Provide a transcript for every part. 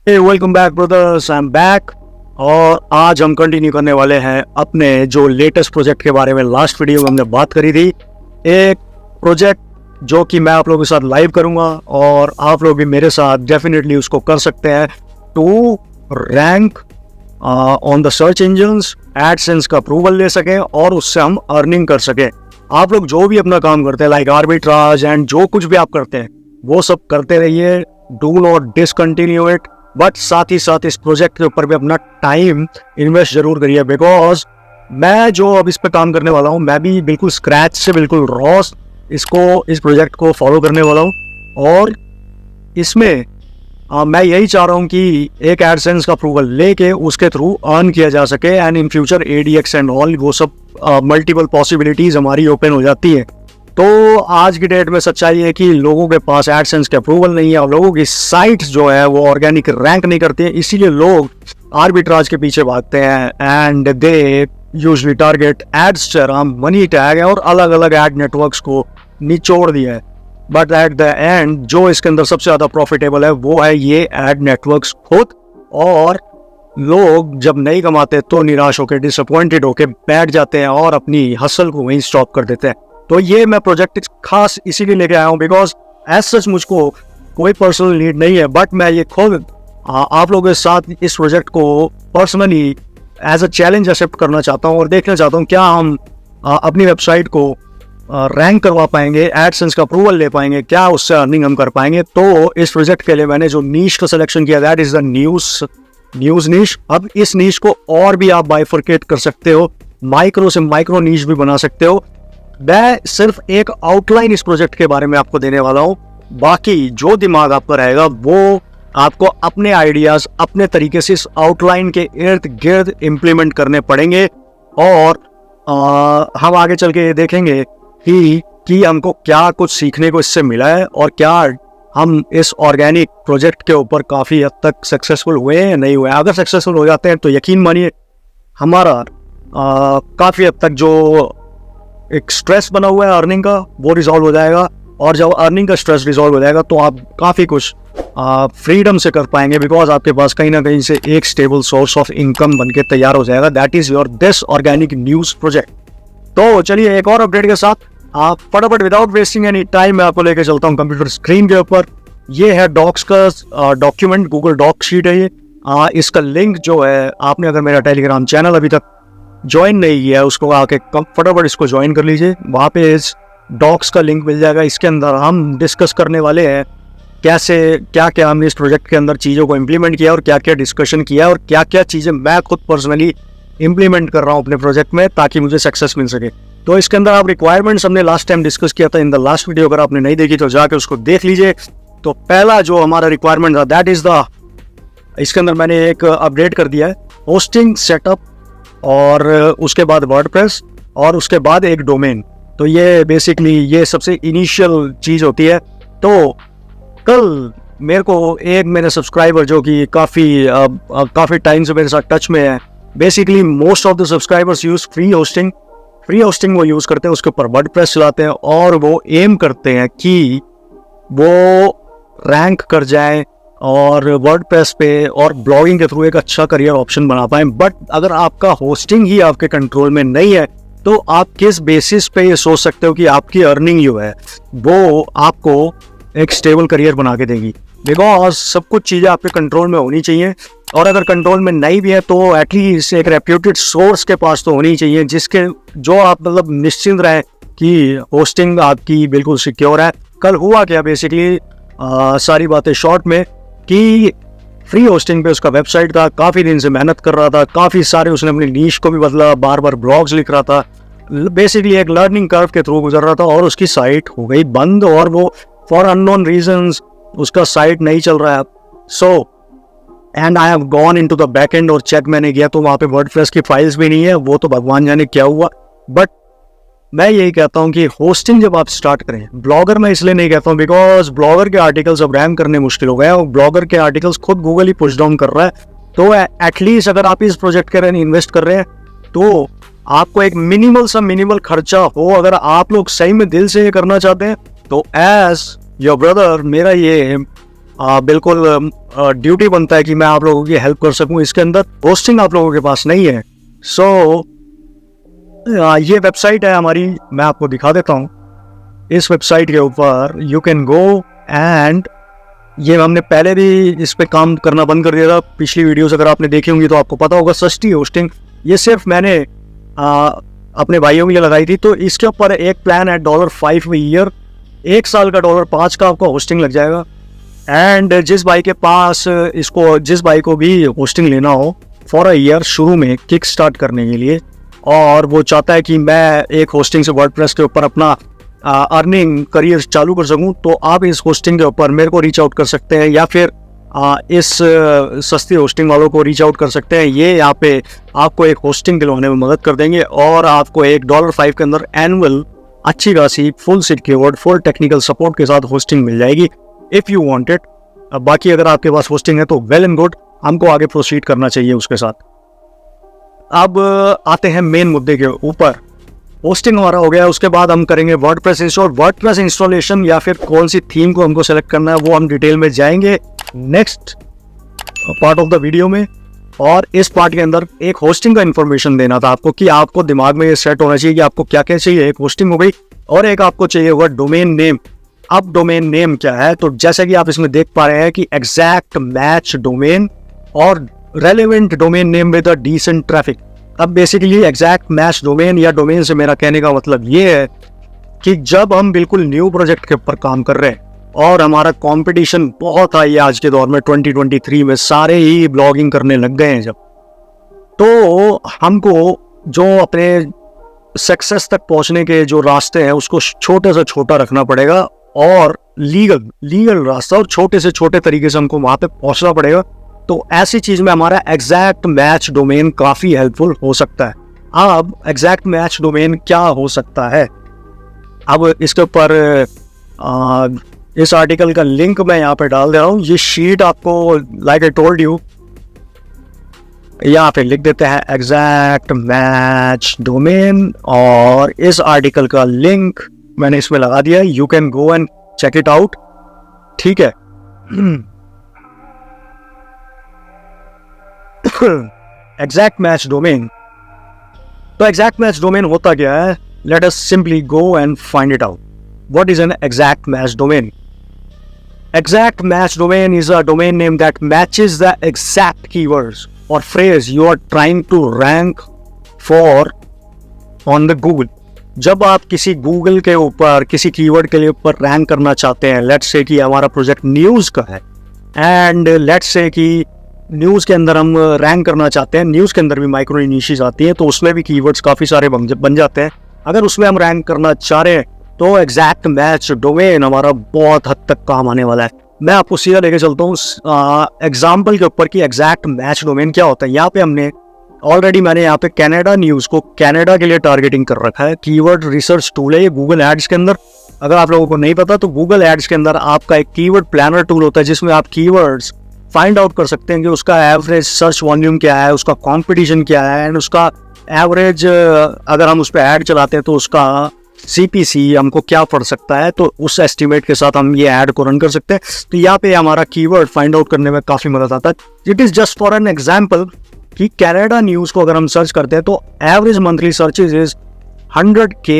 Welcome back brothers, I am back. और आज हम कंटिन्यू करने वाले हैं अपने जो लेटेस्ट प्रोजेक्ट के बारे में। लास्ट वीडियो में हमने बात करी थी एक प्रोजेक्ट जो कि मैं आप लोगों के साथ लाइव करूंगा और आप लोग भी मेरे साथ डेफिनेटली उसको कर सकते हैं to rank on the search engines, AdSense का अप्रूवल ले सकें और उससे हम अर्निंग कर सकें। आप लोग जो भी अपना काम करते हैं लाइक आर्बिट्राज एंड जो कुछ भी आप करते हैं वो सब करते रहिए, do not discontinue it. But साथ ही साथ इस प्रोजेक्ट के ऊपर भी अपना टाइम इन्वेस्ट जरूर करिए, बिकॉज मैं जो अब इस पे काम करने वाला हूँ मैं भी बिल्कुल स्क्रैच से, बिल्कुल रॉ इस प्रोजेक्ट को फॉलो करने वाला हूँ। और इसमें मैं यही चाह रहा हूँ कि एक एडसेंस का अप्रूवल लेके उसके थ्रू अर्न किया जा सके and in future ADX and all वो सब मल्टीपल पॉसिबिलिटीज हमारी ओपन हो जाती है। तो आज की डेट में सच्चाई है कि लोगों के पास एडसेंस के अप्रूवल नहीं है और लोगों की साइट्स जो है वो ऑर्गेनिक रैंक नहीं करती है, इसीलिए लोग आर्बिट्राज के पीछे भागते हैं एंड दे यूजुअली टारगेट एडस्टेरम, मनी टैग और अलग अलग एड नेटवर्क्स को निचोड़ दिया है। बट एट द एंड जो इसके अंदर सबसे ज्यादा प्रॉफिटेबल है वो है ये एड नेटवर्क्स खुद। और लोग जब नहीं कमाते तो निराश होकर, डिसअपॉइंटेड होकर बैठ जाते हैं और अपनी हसल को वहीं स्टॉप कर देते हैं। तो ये मैं प्रोजेक्ट खास इसीलिए लेके आया हूँ बिकॉज एज सच मुझको कोई पर्सनल नीड नहीं है, बट मैं ये खुद आप लोगों के साथ इस प्रोजेक्ट को personally as a challenge accept करना चाहता हूँ और देखना चाहता हूँ क्या हम अपनी वेबसाइट को रैंक करवा पाएंगे, एडसेंस का अप्रूवल ले पाएंगे, क्या उससे अर्निंग हम कर पाएंगे। तो इस प्रोजेक्ट के लिए मैंने जो नीश का सिलेक्शन किया दैट इज द न्यूज नीश। अब इस नीश को और भी आप बाइफरकेट कर सकते हो, माइक्रो से माइक्रो नीश भी बना सकते हो। मैं सिर्फ एक आउटलाइन इस प्रोजेक्ट के बारे में आपको देने वाला हूँ, बाकी जो दिमाग आपका रहेगा वो आपको अपने आइडियाज अपने तरीके से इस आउटलाइन के इर्द गिर्द इम्प्लीमेंट करने पड़ेंगे। और हम आगे चल के ये देखेंगे कि हमको क्या कुछ सीखने को इससे मिला है और क्या हम इस ऑर्गेनिक प्रोजेक्ट के ऊपर काफ़ी हद तक सक्सेसफुल हुए हैं या नहीं हुए। अगर सक्सेसफुल हो जाते हैं तो यकीन मानिए हमारा काफ़ी हद तक जो एक स्ट्रेस बना हुआ है अर्निंग का वो रिजॉल्व हो जाएगा। और जब अर्निंग का स्ट्रेस रिजॉल्व हो जाएगा तो आप काफ़ी कुछ फ्रीडम से कर पाएंगे, बिकॉज आपके पास कहीं ना कहीं से एक स्टेबल सोर्स ऑफ इनकम बनके तैयार हो जाएगा। That is your this organic news project. तो चलिए एक और अपडेट के साथ आप फटाफट विदाउट वेस्टिंग एनी टाइम मैं आपको लेकर चलता हूँ कंप्यूटर स्क्रीन के ऊपर। ये है डॉक्स का डॉक्यूमेंट, गूगल डॉक शीट है ये। इसका लिंक जो है, आपने अगर मेरा टेलीग्राम चैनल अभी तक ज्वाइन नहीं किया है उसको आके फटाफट इसको ज्वाइन कर लीजिए। वहाँ पे इस डॉक्स का लिंक मिल जाएगा। इसके अंदर हम डिस्कस करने वाले हैं कैसे क्या क्या हमने इस प्रोजेक्ट के अंदर चीज़ों को इम्प्लीमेंट किया और क्या क्या डिस्कशन किया और क्या क्या चीज़ें मैं खुद पर्सनली इम्प्लीमेंट कर रहा हूँ अपने प्रोजेक्ट में ताकि मुझे सक्सेस मिल सके। तो इसके अंदर आप रिक्वायरमेंट्स हमने लास्ट टाइम डिस्कस किया था इन द लास्ट वीडियो, अगर आपने नहीं देखी तो जाके उसको देख लीजिए। तो पहला जो हमारा रिक्वायरमेंट था दैट इज द, इसके अंदर मैंने एक अपडेट कर दिया है होस्टिंग सेटअप और उसके बाद वर्डप्रेस और उसके बाद एक डोमेन। तो ये बेसिकली ये सबसे इनिशियल चीज़ होती है। तो कल मेरे को एक मेरे सब्सक्राइबर जो कि काफ़ी टाइम से मेरे साथ टच में है, basically most of the subscribers use free hosting वो यूज़ करते हैं, उसके ऊपर वर्डप्रेस चलाते हैं और वो एम करते हैं कि वो रैंक कर जाए और वर्डप्रेस पे और ब्लॉगिंग के थ्रू एक अच्छा करियर ऑप्शन बना पाएं। बट अगर आपका होस्टिंग ही आपके कंट्रोल में नहीं है तो आप किस बेसिस पे ये सोच सकते हो कि आपकी अर्निंग जो है वो आपको एक स्टेबल करियर बना के देगी। बिकॉज सब कुछ चीज़ें आपके कंट्रोल में होनी चाहिए और अगर कंट्रोल में नहीं भी है तो एटलीस्ट एक रेप्यूटेड सोर्स के पास तो होनी चाहिए जिसके जो आप मतलब निश्चिंत रहें कि होस्टिंग आपकी बिल्कुल सिक्योर है। कल हुआ क्या बेसिकली, सारी बातें शॉर्ट में, कि फ्री होस्टिंग पे उसका वेबसाइट था, काफ़ी दिन से मेहनत कर रहा था, काफ़ी सारे उसने अपनी नीश को भी बदला, बार बार ब्लॉग्स लिख रहा था, बेसिकली एक लर्निंग कर्व के थ्रू गुजर रहा था और उसकी साइट हो गई बंद और वो फॉर अननोन रीजंस उसका साइट नहीं चल रहा है। So and I have gone into the back and और चेक मैंने किया तो वहाँ पे वर्डप्रेस की फाइल्स भी नहीं है, वो तो भगवान जाने क्या हुआ। बट मैं यही कहता हूँ कि होस्टिंग जब आप स्टार्ट करें, ब्लॉगर मैं इसलिए नहीं कहता हूँ बिकॉज ब्लॉगर के आर्टिकल्स अब रैंक करने मुश्किल हो गए हैं और ब्लॉगर के आर्टिकल्स खुद गूगल ही पुश डाउन कर रहा है। तो एटलीस्ट अगर आप इस प्रोजेक्ट के लिए इन्वेस्ट कर रहे हैं तो आपको एक मिनिमल खर्चा हो। अगर आप लोग सही में दिल से ये करना चाहते हैं तो एज योर ब्रदर मेरा ये बिल्कुल ड्यूटी बनता है कि मैं आप लोगों की हेल्प कर सकूं। इसके अंदर होस्टिंग आप लोगों के पास नहीं है। सो ये वेबसाइट है हमारी, मैं आपको दिखा देता हूँ। इस वेबसाइट के ऊपर यू कैन गो एंड ये हमने पहले भी इस पे काम करना बंद कर दिया था। पिछली वीडियोस अगर आपने देखी होंगी तो आपको पता होगा। सस्ती होस्टिंग, ये सिर्फ मैंने अपने भाइयों के लिए लगाई थी। तो इसके ऊपर एक प्लान है $5 ईयर, 1 साल का $5 का आपका होस्टिंग लग जाएगा। एंड जिस भाई के पास जिस भाई को भी होस्टिंग लेना हो फॉर अ ईयर शुरू में किक स्टार्ट करने के लिए, और वो चाहता है कि मैं एक होस्टिंग से वर्डप्रेस के ऊपर अपना अर्निंग करियर चालू कर सकूं, तो आप इस होस्टिंग के ऊपर मेरे को रीच आउट कर सकते हैं, या फिर इस सस्ती होस्टिंग वालों को रीच आउट कर सकते हैं। ये यहाँ पे आपको एक होस्टिंग दिलवाने में मदद कर देंगे और आपको एक $5 के अंदर एनुअल अच्छी खासी full secured full technical support के साथ होस्टिंग मिल जाएगी इफ़ यू वांट इट। बाकी अगर आपके पास होस्टिंग है तो वेल एंड गुड, हमको आगे प्रोसीड करना चाहिए उसके साथ। अब आते हैं मेन मुद्दे के ऊपर। होस्टिंग हमारा हो गया, उसके बाद हम करेंगे वर्डप्रेस इंस्टॉल। वर्डप्रेस इंस्टॉलेशन या फिर कौन सी थीम को हमको सेलेक्ट करना है वो हम डिटेल में जाएंगे next part of the video में। और इस पार्ट के अंदर एक होस्टिंग का इन्फॉर्मेशन देना था आपको कि आपको दिमाग में ये सेट होना चाहिए कि आपको क्या क्या चाहिए। एक होस्टिंग हो गई और एक आपको चाहिए होगा डोमेन नेम। अब डोमेन नेम क्या है, तो जैसे कि आप इसमें देख पा रहे हैं कि एग्जैक्ट मैच डोमेन और relevant domain name with a decent traffic. अब बेसिकली एग्जैक्ट मैच डोमेन या डोमेन से मेरा कहने का मतलब ये है कि जब हम बिल्कुल न्यू प्रोजेक्ट के ऊपर काम कर रहे हैं और हमारा कंपटीशन बहुत हाई है आज के दौर में 2023 में, सारे ही ब्लॉगिंग करने लग गए हैं जब, तो हमको जो अपने सक्सेस तक पहुंचने के जो रास्ते हैं उसको छोटे से छोटा रखना पड़ेगा और लीगल रास्ता और छोटे से छोटे तरीके से हमको वहां पे पहुंचना पड़ेगा। तो ऐसी चीज में हमारा एग्जैक्ट मैच डोमेन काफी हेल्पफुल हो सकता है। अब एग्जैक्ट मैच डोमेन क्या हो सकता है, अब इसके ऊपर इस आर्टिकल का लिंक मैं यहाँ पे डाल दे रहा हूँ। ये शीट आपको लाइक आई टोल्ड यू यहाँ पे लिख देते हैं एग्जैक्ट मैच डोमेन, और इस आर्टिकल का लिंक मैंने इसमें लगा दिया। You can go and check it out, ठीक है। एग्जैक्ट मैच डोमेन, तो एग्जैक्ट मैच डोमेन होता क्या है, let us simply go and find it out. What is an exact match domain? Exact match domain is a domain name that matches the exact keywords or phrase you are trying to rank for on the Google. जब आप किसी Google के ऊपर किसी keyword के लिए ऊपर rank करना चाहते हैं, लेट्स से कि हमारा प्रोजेक्ट न्यूज़ का है एंड लेट्स से कि न्यूज़ के अंदर हम रैंक करना चाहते हैं, न्यूज़ के अंदर भी माइक्रो निशेस आती हैं तो उसमें भी कीवर्ड्स काफ़ी सारे बन जाते हैं। अगर उसमें हम रैंक करना चाह रहे हैं तो एग्जैक्ट मैच डोमेन हमारा बहुत हद तक काम आने वाला है। मैं आपको सीधा लेके चलता हूँ एग्जाम्पल के ऊपर कि एग्जैक्ट मैच डोमेन क्या होता है। यहाँ पे मैंने ऑलरेडी यहाँ पे कनाडा न्यूज़ को कनाडा के लिए टारगेटिंग कर रखा है। कीवर्ड रिसर्च टूल है ये गूगल एड्स के अंदर। अगर आप लोगों को नहीं पता तो गूगल एड्स के अंदर आपका एक कीवर्ड प्लानर टूल होता है जिसमें आप कीवर्ड्स फाइंड आउट कर सकते हैं कि उसका एवरेज सर्च वॉल्यूम क्या है, उसका कॉम्पिटिशन क्या है एंड उसका एवरेज अगर हम उस पर ऐड चलाते हैं तो उसका CPC हमको क्या पड़ सकता है, तो उस एस्टिमेट के साथ हम ये ऐड को रन कर सकते हैं। तो यहाँ पे हमारा कीवर्ड फाइंड आउट करने में काफ़ी मदद आता है। It is just for an example कि कनाडा न्यूज़ को अगर हम सर्च करते हैं तो average monthly searches is 100K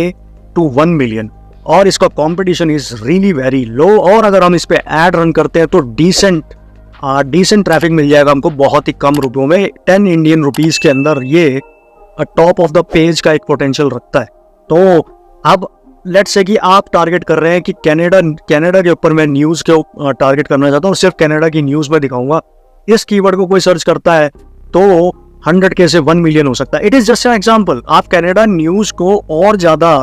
to 1 million और इसका competition is really very low. और अगर हम इस पर ऐड रन करते हैं तो डिसेंट ट्रैफिक मिल जाएगा हमको बहुत ही कम रुपयों में। 10 इंडियन रुपीज़ के अंदर ये टॉप ऑफ द पेज का एक पोटेंशियल रखता है। तो अब लेट्स से कि आप टारगेट कर रहे हैं कि कनाडा के ऊपर मैं न्यूज़ के टारगेट करना चाहता हूँ, सिर्फ कनाडा की न्यूज़ में दिखाऊंगा। इस कीवर्ड को कोई सर्च करता है तो 100K से 1 million हो सकता है। It is just an example. आप कनाडा न्यूज़ को और ज़्यादा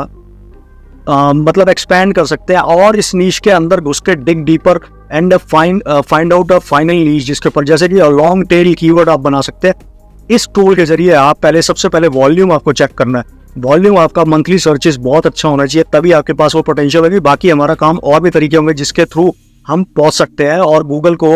मतलब एक्सपैंड कर सकते हैं और इस नीश के अंदर घुस के dig deeper and find out a final niche जिसके ऊपर जैसे कि लॉन्ग टेल कीवर्ड आप बना सकते हैं। इस टूल के जरिए आप सबसे पहले वॉल्यूम आपको चेक करना है। वॉल्यूम आपका मंथली सर्चेस बहुत अच्छा होना चाहिए, तभी आपके पास वो पोटेंशियल होगी। बाकी हमारा काम और भी तरीके होंगे जिसके थ्रू हम पहुंच सकते हैं और गूगल को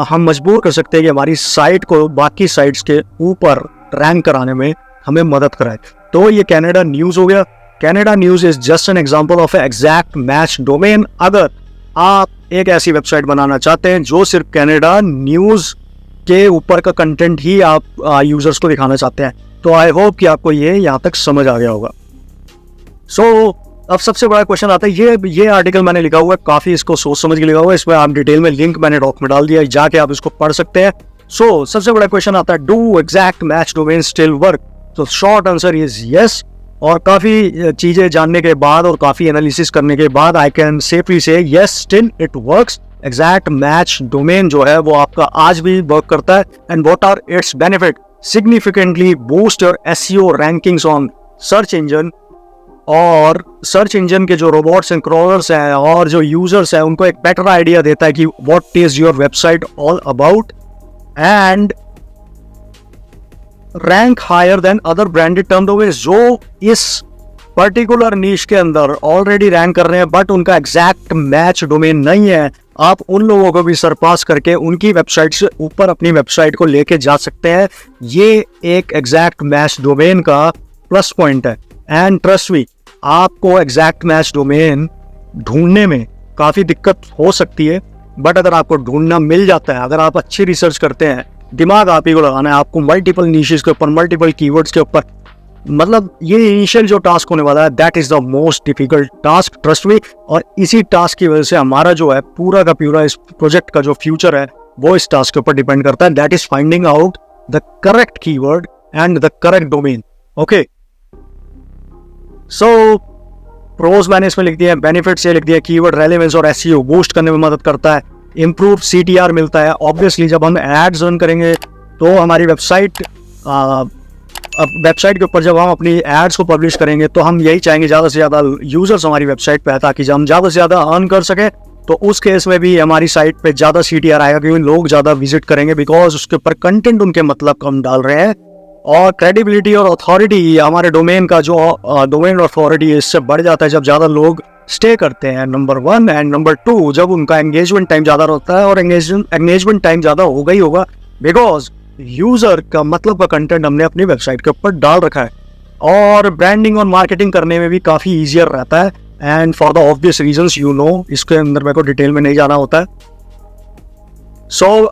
हम मजबूर कर सकते हैं कि हमारी साइट को बाकी साइट्स के ऊपर रैंक कराने में हमें मदद कराए। तो ये कनाडा न्यूज़ हो गया। Canada news is just an example of exact match domain. अगर आप एक ऐसी वेबसाइट बनाना चाहते हैं जो सिर्फ कनाडा न्यूज़ के ऊपर का कंटेंट ही आप यूजर्स को दिखाना चाहते हैं। तो आई होप कि आपको ये यहाँ तक समझ आ गया होगा। अब सबसे बड़ा क्वेश्चन आता है, ये आर्टिकल मैंने लिखा हुआ है, काफ़ी इसको सोच समझ के लिखा हुआ है, इसमें आप डिटेल में लिंक मैंने डॉक में डाल दिया है, जाके आप इसको पढ़ सकते हैं। सबसे बड़ा क्वेश्चन आता है, do exact match domain still work? तो शॉर्ट आंसर इज यस। और काफ़ी चीज़ें जानने के बाद और काफ़ी एनालिसिस करने के बाद I can safely say yes, still it works. Exact match domain जो है वो आपका आज भी वर्क करता है। And what are its benefit? Significantly boost your SEO rankings on search engine, और सर्च इंजन के जो रोबोट्स एंड क्रॉलर्स हैं और जो यूजर्स हैं उनको एक बेटर आइडिया देता है कि what is your website all about, and rank higher than other branded term domains जो इस पर्टिकुलर नीश के अंदर ऑलरेडी रैंक कर रहे हैं बट उनका एग्जैक्ट मैच डोमेन नहीं है। आप उन लोगों को भी सरपास करके उनकी वेबसाइट से ऊपर अपनी वेबसाइट को लेके जा सकते हैं। ये एक एग्जैक्ट मैच डोमेन का प्लस पॉइंट है। एंड ट्रस्ट मी, आपको एग्जैक्ट मैच डोमेन ढूंढने में काफ़ी दिक्कत हो सकती है, बट अगर आपको ढूंढना मिल जाता है, अगर आप अच्छी रिसर्च करते हैं, दिमाग आप ही को लगाना है, आपको मल्टीपल नीशेस के ऊपर, मल्टीपल कीवर्ड्स के ऊपर, मतलब ये इनिशियल जो टास्क होने वाला है that is the most difficult task, trust me. और इसी टास्क की वजह से हमारा जो है पूरा का पूरा इस प्रोजेक्ट का जो फ्यूचर है वो इस टास्क के ऊपर डिपेंड करता है। That is finding out the correct keyword and the correct domain. Okay, pros मैंने इसमें लिख दिया, बेनिफिट्स ये लिख दिया, कीवर्ड रेलेवेंस और एसईओ बूस्ट करने में मदद करता है, इंप्रूव सीटीआर मिलता है। ऑब्वियसली जब हम एड्स रन करेंगे तो हमारी वेबसाइट के ऊपर जब हम अपनी एड्स को पब्लिश करेंगे तो हम यही चाहेंगे ज़्यादा से ज़्यादा यूजर्स हमारी वेबसाइट पे आए ताकि जब हम ज़्यादा से ज़्यादा अर्न कर सकें। तो उस केस में भी हमारी साइट पे ज़्यादा सीटीआर आएगा क्योंकि लोग ज़्यादा विजिट करेंगे, बिकॉज उसके ऊपर कंटेंट उनके मतलब का हम डाल रहे हैं। और क्रेडिबिलिटी और अथॉरिटी, हमारे डोमेन का जो डोमेन अथॉरिटी है इससे बढ़ जाता है जब ज़्यादा लोग स्टे करते हैं, नंबर 1। एंड नंबर 2, जब उनका एंगेजमेंट टाइम ज़्यादा होता है, और एंगेजमेंट टाइम ज़्यादा होगा ही होगा बिकॉज यूजर का मतलब का कंटेंट हमने अपनी वेबसाइट के ऊपर डाल रखा है। और ब्रांडिंग और मार्केटिंग करने में भी काफ़ी ईजियर रहता है। And for the obvious reasons you know, इसके अंदर मेरे को डिटेल में नहीं जाना होता है।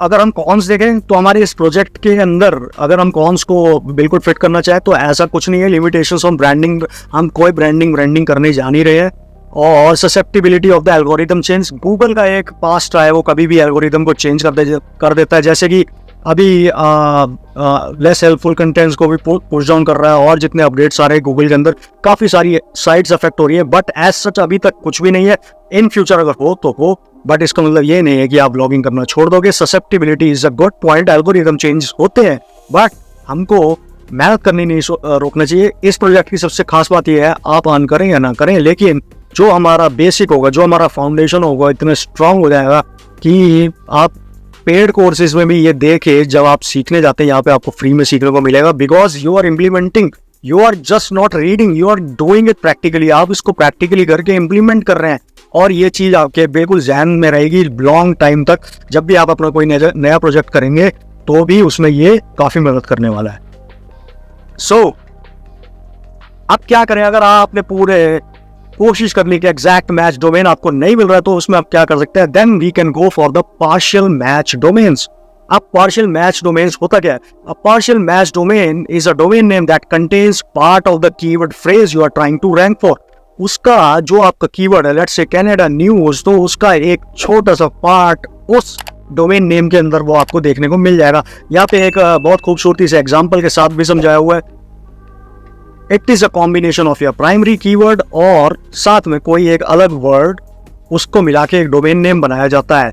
अगर हम कॉन्स देखें तो हमारे इस प्रोजेक्ट के अंदर अगर हम कॉन्स को बिल्कुल फिट करना चाहें तो ऐसा कुछ नहीं है। लिमिटेशंस ऑन ब्रांडिंग, हम कोई ब्रांडिंग करने जा नहीं रहे हैं। और susceptibility of the algorithm change, Google का एक पास्ट है, वो कभी भी एल्गोरिदम को चेंज कर देता है। जैसे कि अभी लेस हेल्पफुल कंटेंट्स को भी पुश डाउन कर रहा है, और जितने अपडेट्स आ रहे हैं गूगल के अंदर काफ़ी सारी साइट्स अफेक्ट हो रही है, बट एज सच अभी तक कुछ भी नहीं है। इन फ्यूचर अगर हो तो हो, बट इसका मतलब ये नहीं है कि आप ब्लॉगिंग करना छोड़ दोगे। Susceptibility is a good point, algorithm change होते हैं बट हमको मेहनत करनी नहीं रोकना चाहिए। इस प्रोजेक्ट की सबसे खास बात यह है, आप ऑन करें या ना करें, लेकिन जो हमारा बेसिक होगा, जो हमारा फाउंडेशन होगा, इतना स्ट्रांग हो जाएगा कि आप पेड कोर्सेज में भी ये देखे जब आप सीखने जाते हैं, यहाँ पे आपको फ्री में सीखने को मिलेगा, because you are implementing, you are just not reading, you are doing it practically. आप इसको प्रैक्टिकली करके इम्प्लीमेंट कर रहे हैं, और ये चीज़ आपके बिल्कुल ज़हन में रहेगी लॉन्ग टाइम तक। जब भी आप अपना कोई नया प्रोजेक्ट करेंगे तो भी उसमें ये काफ़ी मदद करने वाला है। अब क्या करें, अगर आपने पूरे कोशिश करने की एग्जैक्ट मैच डोमेन आपको नहीं मिल रहा है तो उसमें आप क्या कर सकते हैं, then we can go for the partial match domains. अब पार्शियल मैच डोमेन्स होता क्या है? A partial match domain is a domain name that contains part of the keyword phrase you are trying to rank for. उसका जो आपका keyword है, let's say Canada news, तो उसका एक छोटा सा पार्ट उस डोमेन नेम के अंदर वो आपको देखने को मिल जाएगा। यहाँ पे एक बहुत खूबसूरती से एग्जाम्पल के साथ भी समझाया हुआ है। It is a combination of your primary keyword और साथ में कोई एक अलग वर्ड, उसको मिला के एक डोमेन नेम बनाया जाता है।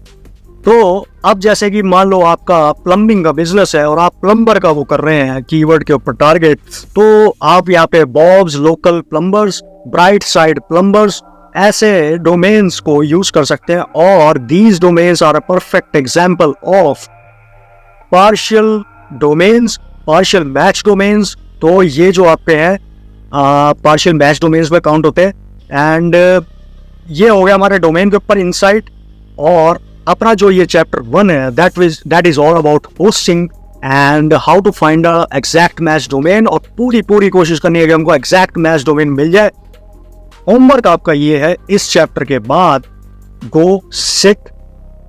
तो अब जैसे कि मान लो आपका प्लम्बिंग का बिजनेस है और आप प्लम्बर का वो कर रहे हैं कीवर्ड के ऊपर टारगेट, तो आप यहाँ पे Bob's local plumbers, bright side plumbers, ऐसे डोमेन्स को यूज कर सकते हैं। और these domains are a perfect example of partial domains, partial match domains. तो ये जो आपके हैं पार्शियल मैच डोमेन्स में काउंट होते हैं। एंड ये हो गया हमारे डोमेन के ऊपर इंसाइट। और अपना जो ये चैप्टर 1 है that is all about hosting and how to find a exact match domain. और पूरी कोशिश करनी है कि हमको एग्जैक्ट मैच डोमेन मिल जाए। होमवर्क आपका ये है, इस चैप्टर के बाद go sit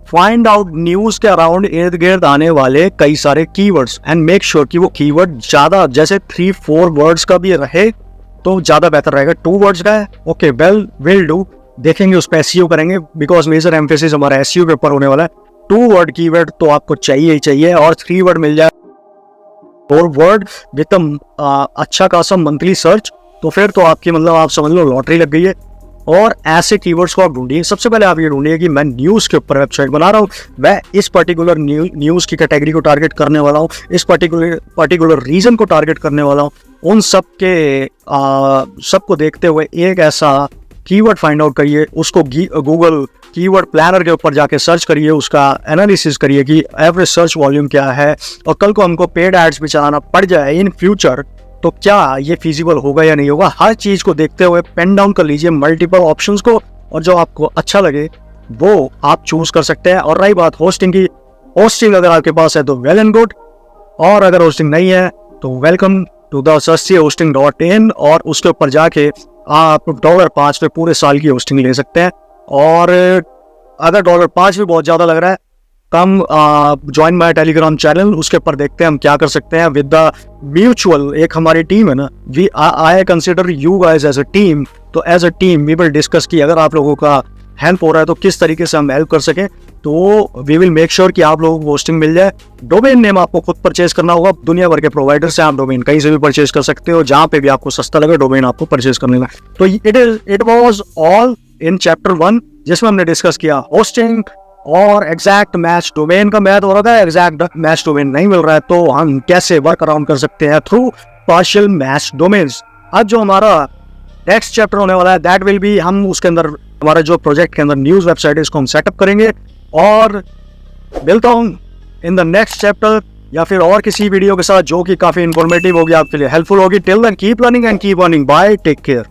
find out news के अराउंड इर्द गिर्द आने वाले कई सारे कीवर्ड्स एंड मेक श्योर कि वो कीवर्ड ज्यादा, जैसे 3-4 वर्ड्स का भी रहे तो ज्यादा बेहतर रहेगा। 2 वर्ड्स का है, ओके, वेल विल डू, देखेंगे उस पर एसईओ करेंगे, बिकॉज मेजर एम्फेसिस हमारा एसईओ के ऊपर होने वाला है। 2 वर्ड कीवर्ड तो आपको चाहिए ही चाहिए, और 3 वर्ड मिल जाए, 4 वर्ड विद अच्छा खासा मंथली सर्च, तो फिर तो आपकी मतलब आप समझ लो लॉटरी लग गई है। और ऐसे कीवर्ड्स को आप ढूंढिए। सबसे पहले आप ये ढूंढिए कि मैं न्यूज़ के ऊपर वेबसाइट बना रहा हूँ, मैं इस पर्टिकुलर न्यूज़ की कैटेगरी को टारगेट करने वाला हूँ, इस पर्टिकुलर रीजन को टारगेट करने वाला हूँ। उन सबको देखते हुए एक ऐसा कीवर्ड फाइंड आउट करिए, उसको गूगल कीवर्ड प्लानर के ऊपर जाके सर्च करिए, उसका एनालिसिस करिए कि एवरेज सर्च वॉल्यूम क्या है, और कल को हमको पेड एड्स भी चलाना पड़ जाए इन फ्यूचर तो क्या ये फिजिबल होगा या नहीं होगा। हर चीज को देखते हुए पेन डाउन कर लीजिए मल्टीपल ऑप्शंस को, और जो आपको अच्छा लगे वो आप चूज कर सकते हैं। और रही बात होस्टिंग की, होस्टिंग अगर आपके पास है तो वेल एंड गुड, और अगर होस्टिंग नहीं है तो वेलकम टू द sasthya-hosting.in, और उसके ऊपर जाके आप $5 पे पूरे साल की होस्टिंग ले सकते हैं। और अगर $5 भी बहुत ज़्यादा लग रहा है, come join my Telegram channel, उसके ऊपर देखते हैं हम क्या कर सकते हैं विद द म्यूचुअल। एक हमारी टीम है ना, I consider you guys as a team, तो as a team we will discuss कि अगर आप लोगों का हेल्प हो रहा है तो किस तरीके से हम हेल्प कर सकें, तो वी विल मेक श्योर कि आप लोगों को होस्टिंग मिल जाए। डोमेन नेम आपको खुद परचेज करना होगा, दुनिया भर के प्रोवाइडर से आप डोमेन कहीं से भी परचेज कर सकते हो, जहां पे भी आपको सस्ता लगे डोमेन आपको परचेज करने का। तो it was all in chapter 1, जिसमें हमने डिस्कस किया होस्टिंग और एग्जैक्ट मैच डोमेन का मैथ हो रहा था। एग्जैक्ट मैच डोमेन नहीं मिल रहा है तो हम कैसे वर्क अराउंड कर सकते हैं थ्रू पार्शियल मैच डोमेन्स। आज जो हमारा नेक्स्ट चैप्टर होने वाला है दैट विल बी, हम उसके अंदर हमारा जो प्रोजेक्ट के अंदर न्यूज वेबसाइट है इसको हम सेटअप करेंगे, और मिलता हूँ इन द नेक्स्ट चैप्टर या फिर और किसी वीडियो के साथ जो कि काफी इंफॉर्मेटिव होगी, आपके लिए हेल्पफुल होगी। Till then keep learning and keep earning, bye, take care.